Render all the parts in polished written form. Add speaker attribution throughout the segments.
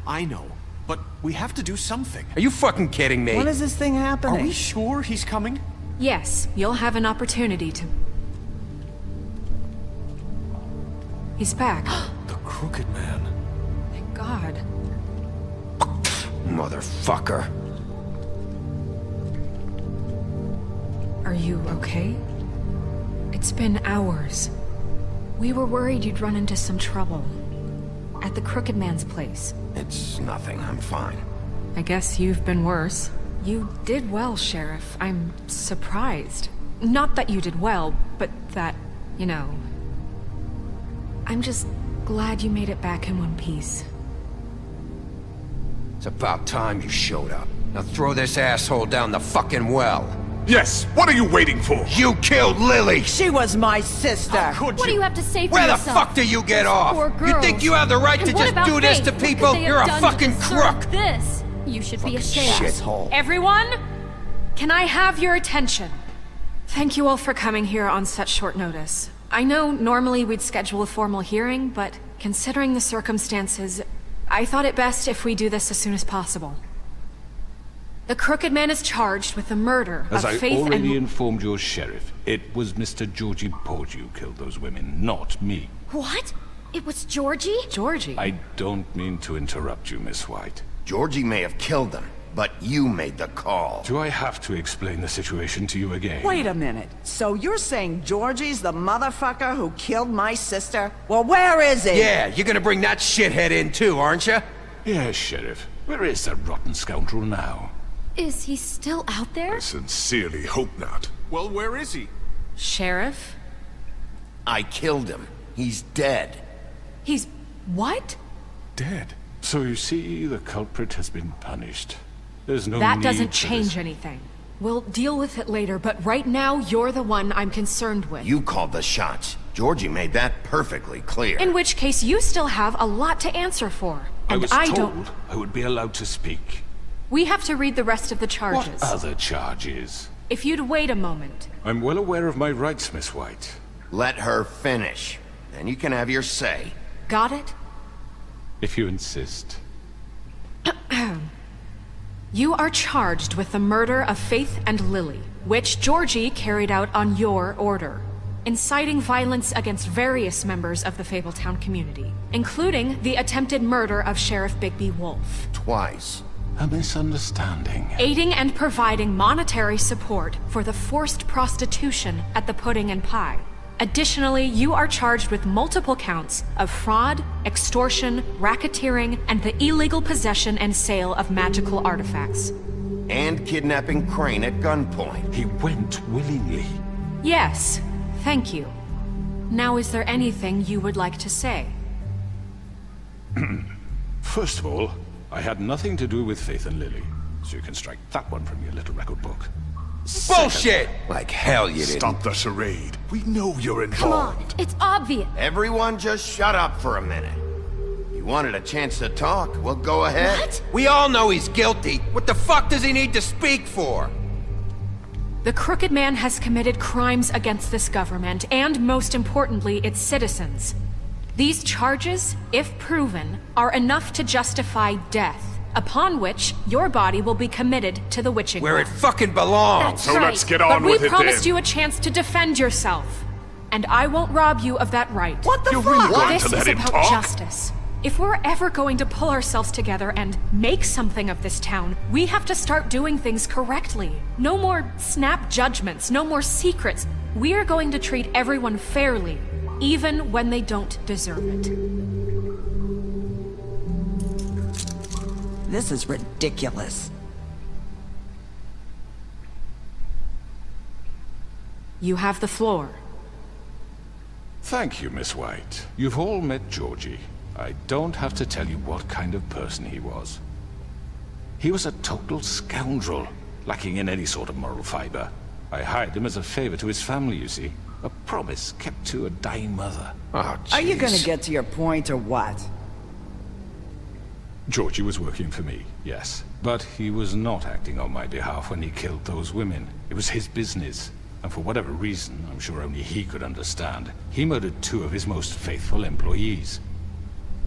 Speaker 1: I know. But we have to do something.
Speaker 2: Are you fucking kidding me?
Speaker 3: When is this thing happening?
Speaker 1: Are we sure he's coming?
Speaker 4: Yes, you'll have an opportunity to... He's back.
Speaker 1: The Crooked Man.
Speaker 4: Thank God.
Speaker 2: Motherfucker.
Speaker 4: Are you okay? It's been hours. We were worried you'd run into some trouble. At the Crooked Man's place.
Speaker 2: It's nothing, I'm fine.
Speaker 4: I guess you've been worse. You did well, Sheriff. I'm surprised. Not that you did well, but that, you know... I'm just glad you made it back in one piece.
Speaker 2: It's about time you showed up. Now throw this asshole down the fucking well.
Speaker 5: Yes, what are you waiting for?
Speaker 2: You killed Lily!
Speaker 3: She was my sister.
Speaker 1: How could
Speaker 6: What do
Speaker 1: you?
Speaker 6: you have to say for
Speaker 2: Where the
Speaker 6: yourself?
Speaker 2: fuck do you get
Speaker 6: Those
Speaker 2: off?
Speaker 6: poor
Speaker 2: You
Speaker 6: girls.
Speaker 2: think you have the right
Speaker 6: And
Speaker 2: to
Speaker 6: what
Speaker 2: just
Speaker 6: about
Speaker 2: do this
Speaker 6: Faith?
Speaker 2: to
Speaker 6: What could
Speaker 2: people?
Speaker 6: they have
Speaker 2: You're a
Speaker 6: done to
Speaker 2: fucking
Speaker 6: deserve
Speaker 2: crook!
Speaker 6: This. You should be ashamed.
Speaker 2: Shithole.
Speaker 4: Everyone, can I have your attention? Thank you all for coming here on such short notice. I know normally we'd schedule a formal hearing, but considering the circumstances, I thought it best if we do this as soon as possible. The Crooked Man is charged with the murder
Speaker 7: As
Speaker 4: of
Speaker 7: I
Speaker 4: Faith
Speaker 7: already
Speaker 4: and...
Speaker 7: informed your sheriff, it was Mr. Georgie Porgy who killed those women, not me.
Speaker 6: What? It was Georgie?
Speaker 4: Georgie?
Speaker 7: I don't mean to interrupt you, Miss White.
Speaker 2: Georgie may have killed them, but you made the call.
Speaker 7: Do I have to explain the situation to you again?
Speaker 3: Wait a minute. So you're saying Georgie's the motherfucker who killed my sister? Well, where is he?
Speaker 2: Yeah, you're gonna bring that shithead in too, aren't you?
Speaker 7: Yes, Sheriff. Where is that rotten scoundrel now?
Speaker 6: Is he still out there?
Speaker 5: I sincerely hope not.
Speaker 1: Well, where is he?
Speaker 4: Sheriff?
Speaker 2: I killed him. He's dead.
Speaker 4: He's... what?
Speaker 7: Dead. So you see, the culprit has been punished. There's no
Speaker 4: That
Speaker 7: need
Speaker 4: doesn't
Speaker 7: for
Speaker 4: change
Speaker 7: this.
Speaker 4: anything. We'll deal with it later, but right now, you're the one I'm concerned with.
Speaker 2: You called the shots. Georgie made that perfectly clear.
Speaker 4: In which case, you still have a lot to answer for.
Speaker 7: I
Speaker 4: And
Speaker 7: was
Speaker 4: I
Speaker 7: told
Speaker 4: don't...
Speaker 7: I would be allowed to speak.
Speaker 4: We have to read the rest of the charges.
Speaker 7: What other charges?
Speaker 4: If you'd wait a moment.
Speaker 7: I'm well aware of my rights, Miss White.
Speaker 2: Let her finish. Then you can have your say.
Speaker 4: Got it?
Speaker 7: If you insist.
Speaker 4: You are charged with the murder of Faith and Lily, which Georgie carried out on your order, inciting violence against various members of the Fabletown community, including the attempted murder of Sheriff Bigby Wolf,
Speaker 2: Twice.
Speaker 7: A misunderstanding.
Speaker 4: aiding and providing monetary support for the forced prostitution at the Pudding and Pie. Additionally, you are charged with multiple counts of fraud, extortion, racketeering, and the illegal possession and sale of magical artifacts.
Speaker 2: And kidnapping Crane at gunpoint.
Speaker 7: He went willingly.
Speaker 4: Yes, thank you. Now, is there anything you would like to say?
Speaker 7: First of all, I had nothing to do with Faith and Lily, so you can strike that one from your little record book.
Speaker 2: Bullshit! Like hell you didn't.
Speaker 5: Stop the charade. We know you're
Speaker 6: Come on,
Speaker 5: involved.
Speaker 6: it's obvious.
Speaker 2: Everyone just shut up for a minute. You wanted a chance to talk? Well, go ahead.
Speaker 6: What?
Speaker 2: We all know he's guilty. What the fuck does he need to speak for?
Speaker 4: The Crooked Man has committed crimes against this government, and most importantly, its citizens. These charges, if proven, are enough to justify death, upon which your body will be committed to the witching
Speaker 2: Where
Speaker 4: well.
Speaker 2: it fucking belongs.
Speaker 6: That's
Speaker 5: So
Speaker 6: right.
Speaker 5: let's get
Speaker 4: But
Speaker 5: on
Speaker 4: we
Speaker 5: with it
Speaker 4: promised
Speaker 5: then.
Speaker 4: you a chance to defend yourself, and I won't rob you of that right.
Speaker 3: What the
Speaker 5: You're
Speaker 3: fuck?
Speaker 5: really going
Speaker 4: This
Speaker 5: to let
Speaker 4: is
Speaker 5: him
Speaker 4: about
Speaker 5: talk?
Speaker 4: justice. If we're ever going to pull ourselves together and make something of this town, we have to start doing things correctly. No more snap judgments, no more secrets. We are going to treat everyone fairly, even when they don't deserve it.
Speaker 3: This is ridiculous.
Speaker 4: You have the floor.
Speaker 7: Thank you, Miss White. You've all met Georgie. I don't have to tell you what kind of person he was. He was a total scoundrel, lacking in any sort of moral fiber. I hired him as a favor to his family, you see. A promise kept to a dying mother.
Speaker 2: Oh,
Speaker 3: Are you
Speaker 2: jeez.
Speaker 3: gonna get to your point or what?
Speaker 7: Georgie was working for me, yes. But he was not acting on my behalf when he killed those women. It was his business. And for whatever reason, I'm sure only he could understand, he murdered two of his most faithful employees.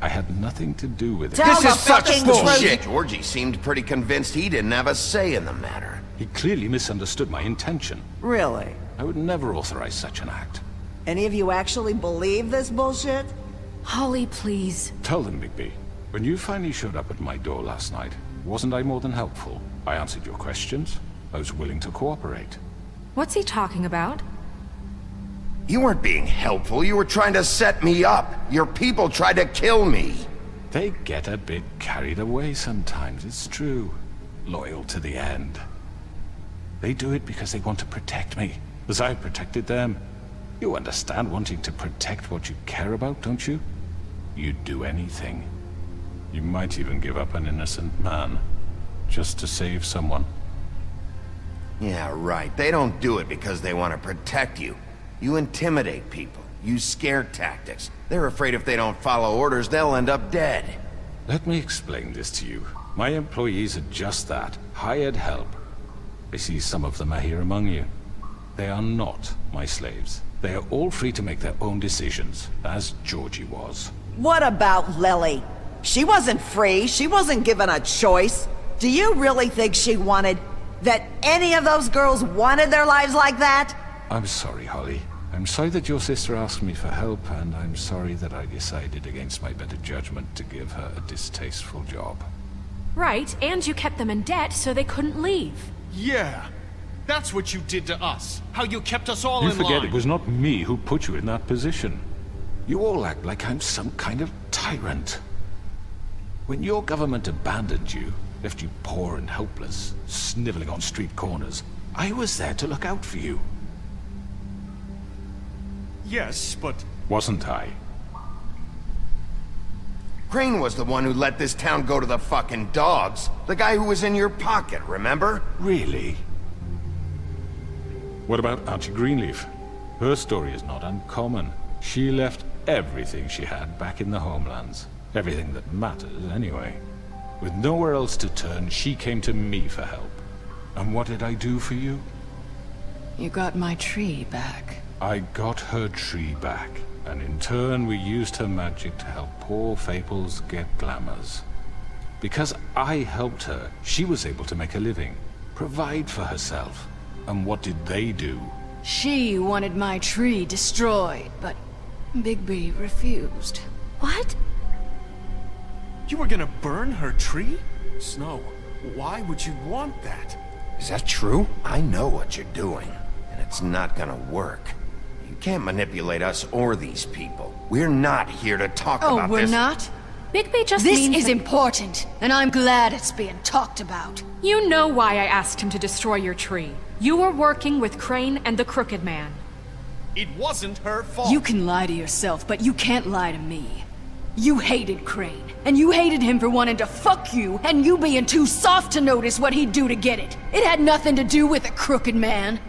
Speaker 7: I had nothing to do with it.
Speaker 3: Tell
Speaker 2: This
Speaker 3: the
Speaker 2: is such
Speaker 3: fucking
Speaker 2: bullshit!
Speaker 3: truth.
Speaker 2: Georgie seemed pretty convinced he didn't have a say in the matter.
Speaker 7: He clearly misunderstood my intention.
Speaker 3: Really?
Speaker 7: I would never authorize such an act.
Speaker 3: Any of you actually believe this bullshit?
Speaker 4: Holly, please.
Speaker 7: Tell them, Bigby. When you finally showed up at my door last night, wasn't I more than helpful? I answered your questions. I was willing to cooperate.
Speaker 4: What's he talking about?
Speaker 2: You weren't being helpful, you were trying to set me up. Your people tried to kill me.
Speaker 7: They get a bit carried away sometimes, it's true. Loyal to the end. They do it because they want to protect me, as I protected them. You understand wanting to protect what you care about, don't you? You'd do anything. You might even give up an innocent man, just to save someone.
Speaker 2: Yeah, right. They don't do it because they want to protect you. You intimidate people, use scare tactics. They're afraid if they don't follow orders, they'll end up dead.
Speaker 7: Let me explain this to you. My employees are just that, hired help. I see some of them are here among you. They are not my slaves. They are all free to make their own decisions, as Georgie was.
Speaker 3: What about Lily? She wasn't free. She wasn't given a choice. Do you really think she wanted... that any of those girls wanted their lives like that?
Speaker 7: I'm sorry, Holly. I'm sorry that your sister asked me for help, and I'm sorry that I decided against my better judgment to give her a distasteful job.
Speaker 4: Right, and you kept them in debt so they couldn't leave.
Speaker 1: Yeah. That's what you did to us. How you kept us all
Speaker 7: You
Speaker 1: in
Speaker 7: forget
Speaker 1: line.
Speaker 7: it was not me who put you in that position. You all act like I'm some kind of tyrant. When your government abandoned you, left you poor and helpless, sniveling on street corners, I was there to look out for you.
Speaker 1: Yes, but...
Speaker 7: Wasn't I?
Speaker 2: Crane was the one who let this town go to the fucking dogs. The guy who was in your pocket, remember?
Speaker 7: Really? What about Auntie Greenleaf? Her story is not uncommon. She left everything she had back in the homelands. Everything that matters, anyway. With nowhere else to turn, she came to me for help. And what did I do for you?
Speaker 8: You got my tree back.
Speaker 7: I got her tree back, and in turn we used her magic to help poor Fables get glamours. Because I helped her, she was able to make a living, provide for herself. And what did they do?
Speaker 8: She wanted my tree destroyed, but Bigby refused.
Speaker 6: What?
Speaker 1: You were gonna burn her tree? Snow, why would you want that?
Speaker 2: Is that true? I know what you're doing, and it's not gonna work. You can't manipulate us or these people. We're not here to talk
Speaker 8: Oh,
Speaker 2: about
Speaker 8: we're
Speaker 2: this.
Speaker 8: not?
Speaker 4: Bigby just
Speaker 8: This
Speaker 4: means
Speaker 8: is
Speaker 4: that-
Speaker 8: important, and I'm glad it's being talked about.
Speaker 4: You know why I asked him to destroy your tree. You were working with Crane and the Crooked Man.
Speaker 1: It wasn't her fault.
Speaker 8: You can lie to yourself, but you can't lie to me. You hated Crane, and you hated him for wanting to fuck you, and you being too soft to notice what he'd do to get it. It had nothing to do with the Crooked Man.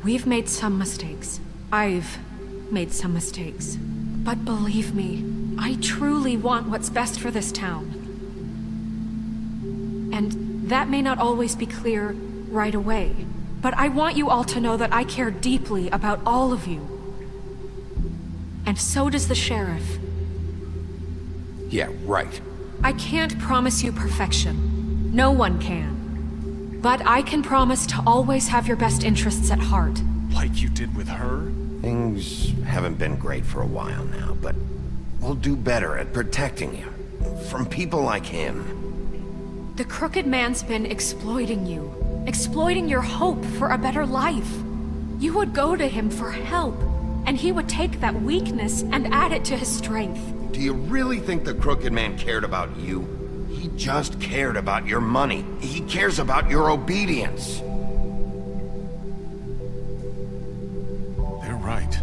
Speaker 4: We've made some mistakes. I've made some mistakes. But believe me, I truly want what's best for this town. And that may not always be clear right away, but I want you all to know that I care deeply about all of you. And so does the sheriff.
Speaker 2: Yeah, right.
Speaker 4: I can't promise you perfection. No one can. But I can promise to always have your best interests at heart.
Speaker 1: Like you did with her?
Speaker 2: Things haven't been great for a while now, but we'll do better at protecting you. From people like him.
Speaker 4: The Crooked Man's been exploiting you. Exploiting your hope for a better life. You would go to him for help, and he would take that weakness and add it to his strength.
Speaker 2: Do you really think the Crooked Man cared about you? He just cared about your money. He cares about your obedience.
Speaker 1: They're right.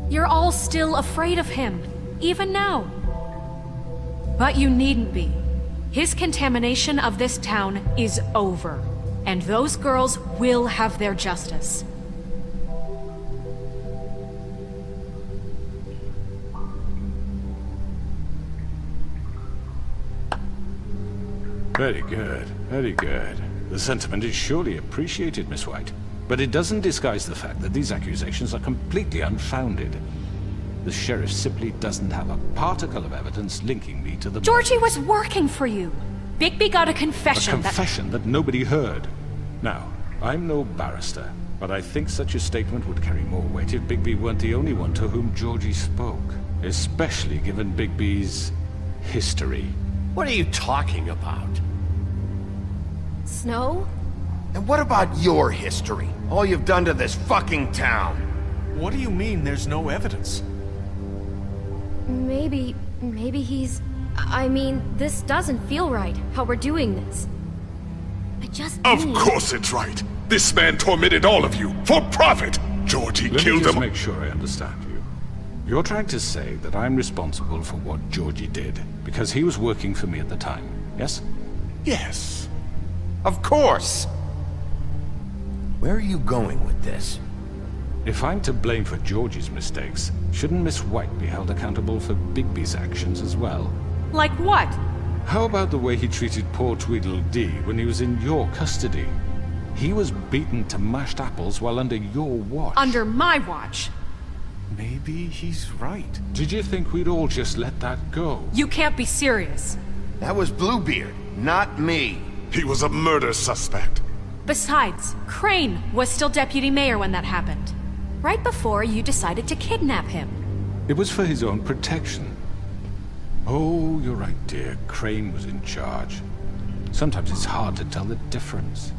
Speaker 4: You're all still afraid of him, even now. But you needn't be. His contamination of this town is over, and those girls will have their justice.
Speaker 7: Very good, very good. The sentiment is surely appreciated, Miss White. But it doesn't disguise the fact that these accusations are completely unfounded. The sheriff simply doesn't have a particle of evidence linking me to the
Speaker 4: Georgie
Speaker 7: murders.
Speaker 4: was working for you. Bigby got a
Speaker 7: A
Speaker 4: confession
Speaker 7: confession that nobody heard. Now, I'm no barrister, but I think such a statement would carry more weight if Bigby weren't the only one to whom Georgie spoke. Especially given Bigby's history.
Speaker 1: What are you talking about?
Speaker 6: Snow?
Speaker 2: And what about your history? All you've done to this fucking town?
Speaker 1: What do you mean there's no evidence?
Speaker 6: Maybe he's... I mean, this doesn't feel right, how we're doing this. I just
Speaker 5: Of
Speaker 6: need...
Speaker 5: course it's right. This man tormented all of you for profit. Georgie
Speaker 7: Let me
Speaker 5: killed
Speaker 7: just
Speaker 5: him.
Speaker 7: make sure I understand you. You're trying to say that I'm responsible for what Georgie did because he was working for me at the time, yes?
Speaker 5: Yes.
Speaker 2: Of course! Where are you going with this?
Speaker 7: If I'm to blame for Georgie's mistakes, shouldn't Miss White be held accountable for Bigby's actions as well?
Speaker 4: Like what?
Speaker 7: How about the way he treated poor Tweedledee when he was in your custody? He was beaten to mashed apples while under your watch.
Speaker 4: Under my watch.
Speaker 1: Maybe he's right.
Speaker 7: Did you think we'd all just let that go?
Speaker 4: You can't be serious.
Speaker 2: That was Bluebeard, not me.
Speaker 5: He was a murder suspect.
Speaker 4: Besides, Crane was still deputy mayor when that happened. Right before you decided to kidnap him.
Speaker 7: It was for his own protection. Oh, you're right, dear. Crane was in charge. Sometimes it's hard to tell the difference.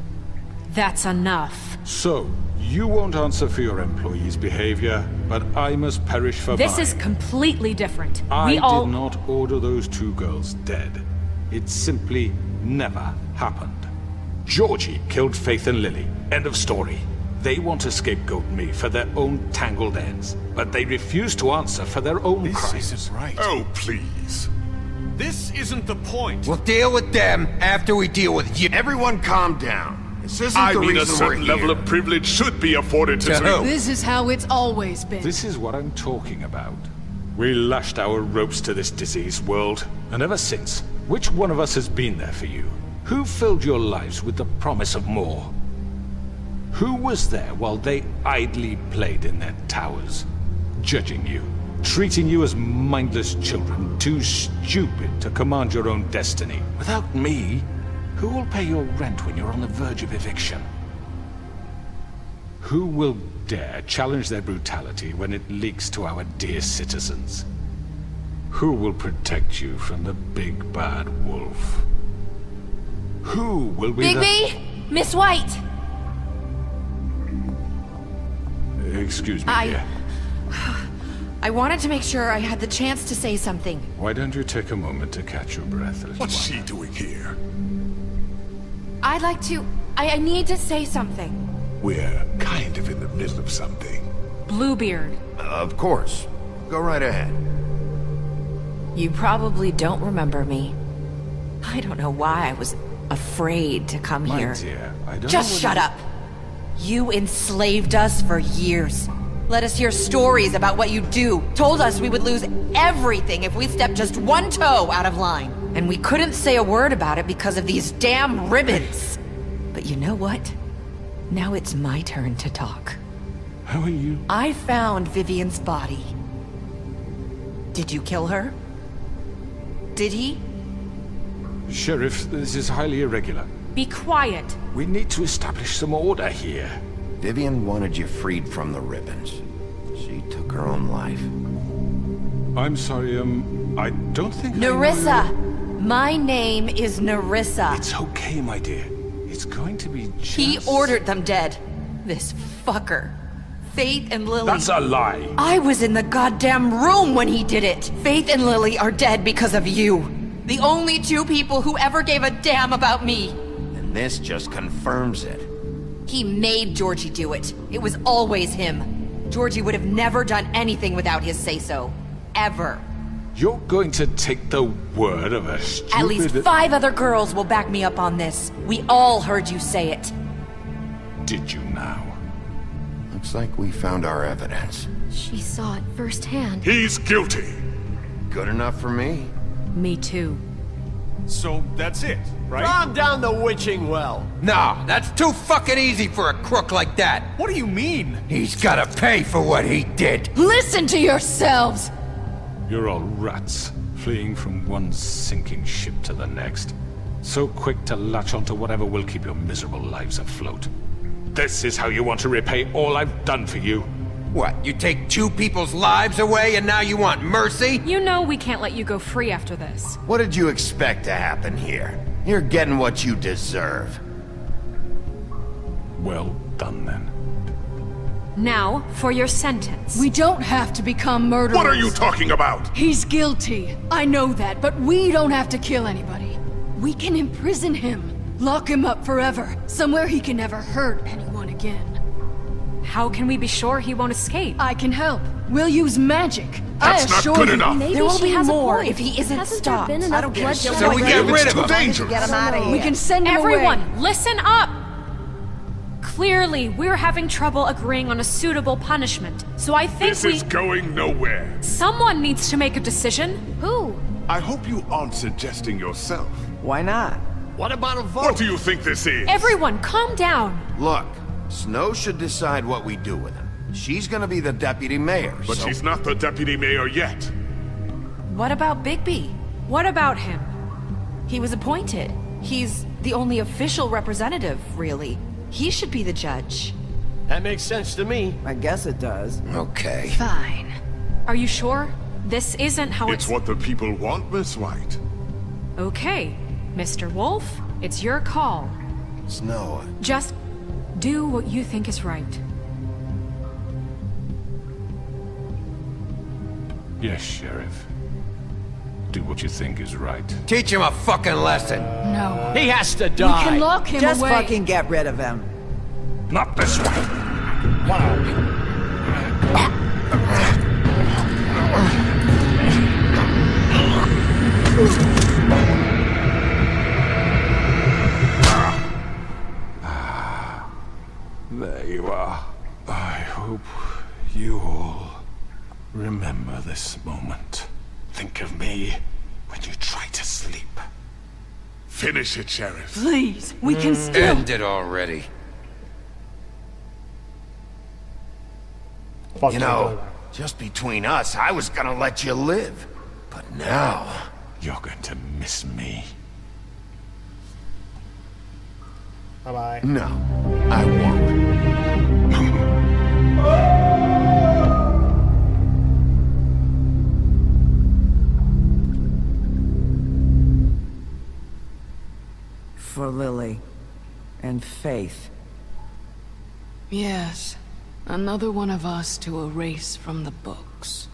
Speaker 4: That's enough.
Speaker 7: So, you won't answer for your employees' behavior, but I must perish for
Speaker 4: This
Speaker 7: mine.
Speaker 4: is completely different.
Speaker 7: I
Speaker 4: we all...
Speaker 7: did not order those two girls dead. It simply never happened. Georgie killed Faith and Lily. End of story. They want to scapegoat me for their own tangled ends, but they refuse to answer for their own
Speaker 1: This
Speaker 7: crimes.
Speaker 1: isn't right.
Speaker 5: Oh, please.
Speaker 1: This isn't the point.
Speaker 2: We'll deal with them after we deal with you. Everyone calm down. This isn't
Speaker 5: I
Speaker 2: the
Speaker 5: mean, a
Speaker 2: reason we're
Speaker 5: certain
Speaker 2: here.
Speaker 5: level of privilege should be afforded to...
Speaker 2: To who?
Speaker 8: This is how it's always been.
Speaker 7: This is what I'm talking about. We lashed our ropes to this diseased world, and ever since, which one of us has been there for you? Who filled your lives with the promise of more? Who was there while they idly played in their towers, judging you, treating you as mindless children, too stupid to command your own destiny? Without me, who will pay your rent when you're on the verge of eviction? Who will dare challenge their brutality when it leaks to our dear citizens? Who will protect you from the big bad wolf? Who will be
Speaker 6: Bigby! Miss White!
Speaker 7: Excuse me, dear.
Speaker 9: I wanted to make sure I had the chance to say something.
Speaker 7: Why don't you take a moment to catch your breath, little
Speaker 5: What's
Speaker 7: one?
Speaker 5: she doing here?
Speaker 9: I'd like to... I need to say something.
Speaker 5: We're kind of in the middle of something.
Speaker 4: Bluebeard.
Speaker 2: Of course. Go right ahead.
Speaker 9: You probably don't remember me. I don't know why I was afraid to come
Speaker 7: My
Speaker 9: here.
Speaker 7: dear, I don't
Speaker 9: Just
Speaker 7: know
Speaker 9: shut up. You enslaved us for years. Let us hear stories about what you do. Told us we would lose everything if we stepped just one toe out of line. And we couldn't say a word about it because of these damn ribbons. But you know what? Now it's my turn to talk.
Speaker 7: How are you?
Speaker 9: I found Vivian's body. Did you kill her? Did he?
Speaker 7: Sheriff, this is highly irregular.
Speaker 4: Be quiet.
Speaker 7: We need to establish some order here.
Speaker 2: Vivian wanted you freed from the ribbons. She took her own life.
Speaker 7: I'm sorry, I don't think I know
Speaker 9: Nerissa!
Speaker 7: you.
Speaker 9: My name is Nerissa.
Speaker 7: It's okay, my dear. It's going to be just...
Speaker 9: He ordered them dead. This fucker. Faith and Lily.
Speaker 7: That's a lie.
Speaker 9: I was in the goddamn room when he did it. Faith and Lily are dead because of you. The only two people who ever gave a damn about me.
Speaker 2: And this just confirms it.
Speaker 9: He made Georgie do it. It was always him. Georgie would have never done anything without his say-so. Ever.
Speaker 7: You're going to take the word of a stupid...
Speaker 9: At least 5 other girls will back me up on this. We all heard you say it.
Speaker 7: Did you now?
Speaker 2: Looks like we found our evidence.
Speaker 6: She saw it firsthand.
Speaker 5: He's guilty.
Speaker 2: Good enough for me.
Speaker 4: Me too.
Speaker 1: So that's it, right?
Speaker 10: Calm down the witching well.
Speaker 11: No, that's too fucking easy for a crook like that.
Speaker 1: What do you mean?
Speaker 11: He's gotta pay for what he did.
Speaker 8: Listen to yourselves!
Speaker 7: You're all rats, fleeing from one sinking ship to the next. So quick to latch onto whatever will keep your miserable lives afloat. This is how you want to repay all I've done for you?
Speaker 11: What, you take two people's lives away and now you want mercy?
Speaker 4: You know we can't let you go free after this.
Speaker 2: What did you expect to happen here? You're getting what you deserve.
Speaker 7: Well done, then.
Speaker 4: Now, for your sentence.
Speaker 8: We don't have to become murderers.
Speaker 5: What are you talking about?
Speaker 8: He's guilty. I know that, but we don't have to kill anybody. We can imprison him. Lock him up forever. Somewhere he can never hurt anyone again.
Speaker 4: How can we be sure he won't escape?
Speaker 8: I can help. We'll use magic.
Speaker 5: That's not good enough.
Speaker 6: Maybe
Speaker 9: There will
Speaker 6: she
Speaker 9: be
Speaker 6: has
Speaker 9: more
Speaker 6: a point.
Speaker 9: if he isn't
Speaker 6: Hasn't
Speaker 9: stopped.
Speaker 6: There been enough
Speaker 3: I don't give a
Speaker 6: bloodshed
Speaker 3: shit.
Speaker 11: So we get
Speaker 6: already?
Speaker 11: rid of
Speaker 5: Too
Speaker 11: him.
Speaker 5: dangerous.
Speaker 3: Get him out of here.
Speaker 8: We can send him
Speaker 4: Everyone,
Speaker 8: away.
Speaker 4: listen up! Clearly, we're having trouble agreeing on a suitable punishment, so I think
Speaker 5: This is going nowhere.
Speaker 4: Someone needs to make a decision.
Speaker 6: Who?
Speaker 5: I hope you aren't suggesting yourself.
Speaker 3: Why not?
Speaker 10: What about a vote?
Speaker 5: What do you think this is?
Speaker 4: Everyone, calm down.
Speaker 2: Look, Snow should decide what we do with him. She's gonna be the deputy mayor,
Speaker 5: But
Speaker 2: so...
Speaker 5: she's not the deputy mayor yet.
Speaker 9: What about Bigby?
Speaker 4: What about him?
Speaker 9: He was appointed. He's the only official representative, really. He should be the judge.
Speaker 10: That makes sense to me.
Speaker 3: I guess it does.
Speaker 11: Okay.
Speaker 8: Fine.
Speaker 4: Are you sure? This isn't how
Speaker 5: It's what the people want, Miss White.
Speaker 4: Okay, Mr. Wolf, it's your call.
Speaker 2: Snow,
Speaker 4: Just do what you think is right.
Speaker 7: Yes, Sheriff. Do what you think is right.
Speaker 11: Teach him a fucking lesson.
Speaker 8: No.
Speaker 10: He has to
Speaker 8: We
Speaker 10: die.
Speaker 8: can lock him
Speaker 3: Just
Speaker 8: away.
Speaker 3: fucking get rid of him.
Speaker 7: Not this way! There you are. I hope you all remember this moment. Think of me when you try to sleep.
Speaker 5: Finish it, Sheriff.
Speaker 8: Please, we can still...
Speaker 11: End it already.
Speaker 2: you know, just between us, I was gonna let you live. But now...
Speaker 7: You're going to miss me.
Speaker 10: Bye-bye.
Speaker 2: No, I won't.
Speaker 3: For Lily. And Faith.
Speaker 8: Yes. Another one of us to erase from the books.